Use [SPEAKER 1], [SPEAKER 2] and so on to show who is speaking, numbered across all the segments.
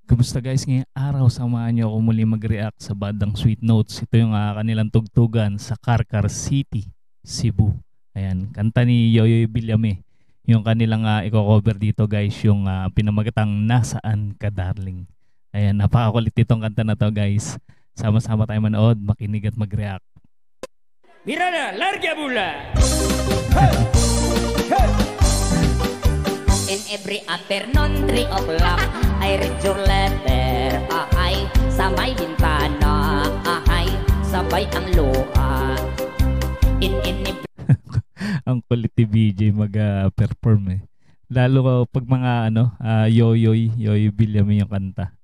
[SPEAKER 1] Kumusta guys, ngayong araw samahan niyo ako muli mag-react sa bandang Sweet Notes. Ito yung kanilang tugtugan sa Carcar City, Cebu. Ayan, kanta ni Yoyoy Villame. Yung kanilang i-cover dito guys, yung pinamagatang Nasaan Ka Darling. Ayan, napakakulit itong kanta na to guys. Sama-sama tayo manood, makinig at mag-react.
[SPEAKER 2] Mirada, larga bula! Hey! Hey! In every afternoon, 3 o'clock, I read your letter, ahay, sa may bintana, ahay, sabay ang luha.
[SPEAKER 1] Ang kulit ni BJ mag-perform eh. Lalo pag mga Yoyoy Villame yung kanta.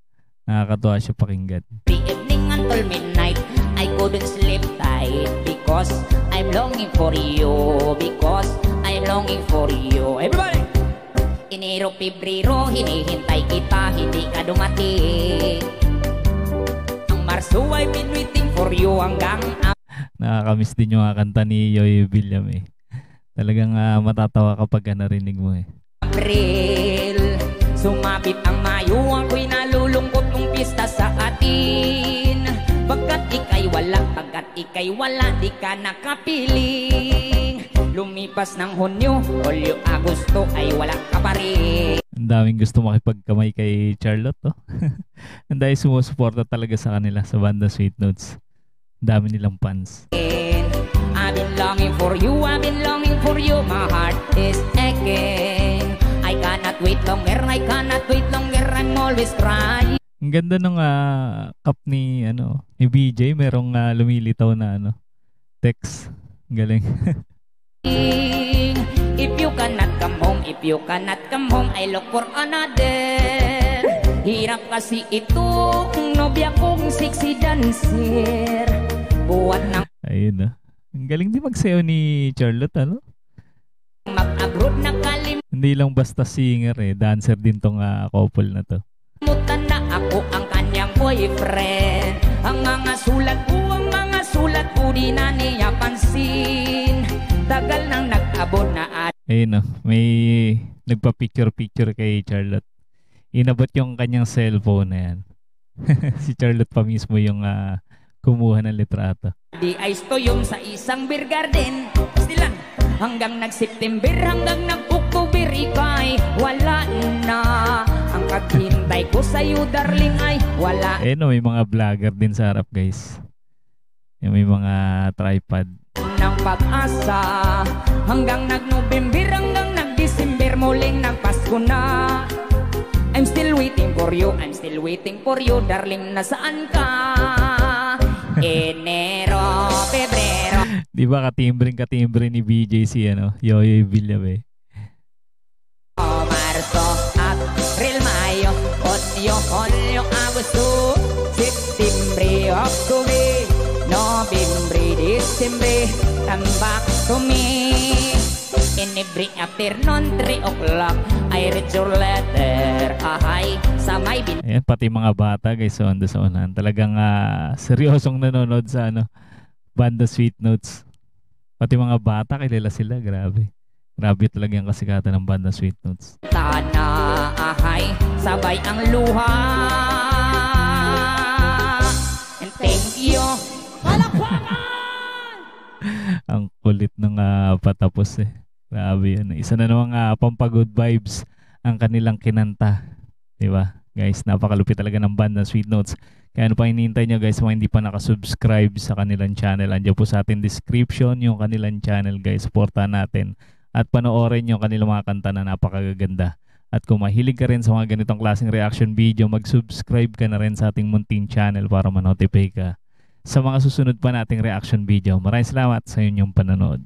[SPEAKER 1] Nakakatuwa siya pakinggan.
[SPEAKER 2] The evening until midnight, I couldn't sleep tight because I'm longing for you, because I'm longing for you. Everybody! Enero, Pebrero, hinihintay kita, hindi ka dumating. Ang Marso, I've been waiting for you hanggang...
[SPEAKER 1] Nakakamiss din yung kanta ni Yoyoy Villame. Talagang matatawa kapag narinig mo eh.
[SPEAKER 2] April, sumabit ang Mayo, ako'y nalulungkot nung pista sa atin. Pagkat ika'y wala, di ka nakapiling. Lumipas ng Hunyo, Hulyo, Agosto ay wala ka pa rin.
[SPEAKER 1] Ang daming gusto makipagkamay kay Charlotte, oh. Ang dahil sumusuporta talaga sa kanila sa banda Sweet Notes. Ang dami nilang fans.
[SPEAKER 2] I've been longing for you, I've been longing for you. My heart is aching. I cannot wait longer, I'm always crying.
[SPEAKER 1] Ang ganda ng cup ni BJ, merong lumilitaw na text. Galing.
[SPEAKER 2] If you cannot come home, I look for another. Hirap kasi ito, nobya kong sexy dancer. Buwan ng...
[SPEAKER 1] Ayun na. Ang galing din magsayaw ni Charlotte,
[SPEAKER 2] mag-abroad na kalim...
[SPEAKER 1] Hindi lang basta singer eh, dancer din tong couple na to.
[SPEAKER 2] Mutan na ako ang kanyang boyfriend. Ang mga sulat ko di na niya pansin. Tagal nang nag-abot na at...
[SPEAKER 1] Ayun may nagpa-picture kay Charlotte. Inabot yung kanyang cellphone na yan. Si Charlotte pa mismo yung kumuha ng litrato.
[SPEAKER 2] Di ay stoyong sa isang beer garden. Stilan, hanggang nag-September, hanggang nag-October, ikay wala na. Ang kaghintay ko sa'yo, darling, ay wala.
[SPEAKER 1] May mga vlogger din sa harap guys. May mga tripod.
[SPEAKER 2] Ng pag-asa, hanggang nag-November, hanggang nag-December, muling nagpasko na. I'm still waiting for you, darling, nasaan ka? Enero, Pebrero.
[SPEAKER 1] Di ba katimbre ni BJ si Yoyoy Villame?
[SPEAKER 2] Marso, April, Mayo, Hunyo, Agosto, September, October, November, December, come back to me. In every afternoon, 3 o'clock, I read your letter, ahay, sa may bin...
[SPEAKER 1] Ayan, pati mga bata guys, sa unahan. Talagang seryosong nanonood sa banda Sweet Notes. Pati mga bata, kilala sila, grabe. Grabe talaga yung kasikatan ng banda Sweet Notes.
[SPEAKER 2] Tana, ahay, sabay ang luha. And thank you.
[SPEAKER 1] Ang kulit ng patapos eh. Grabe yan. Isa na namang pampagood vibes ang kanilang kinanta. Diba? Guys, napakalupit talaga ng banda Sweet Notes. Kaya ano pa hinihintay nyo guys, mga hindi pa nakasubscribe sa kanilang channel. Andiyan po sa ating description yung kanilang channel guys. Supportahan natin. At panoorin yung kanilang mga kanta na napakaganda. At kung mahilig ka rin sa mga ganitong klaseng reaction video, mag-subscribe ka na rin sa ating munting channel para ma-notify ka sa mga susunod pa nating reaction video. Maraming salamat sa inyong panonood.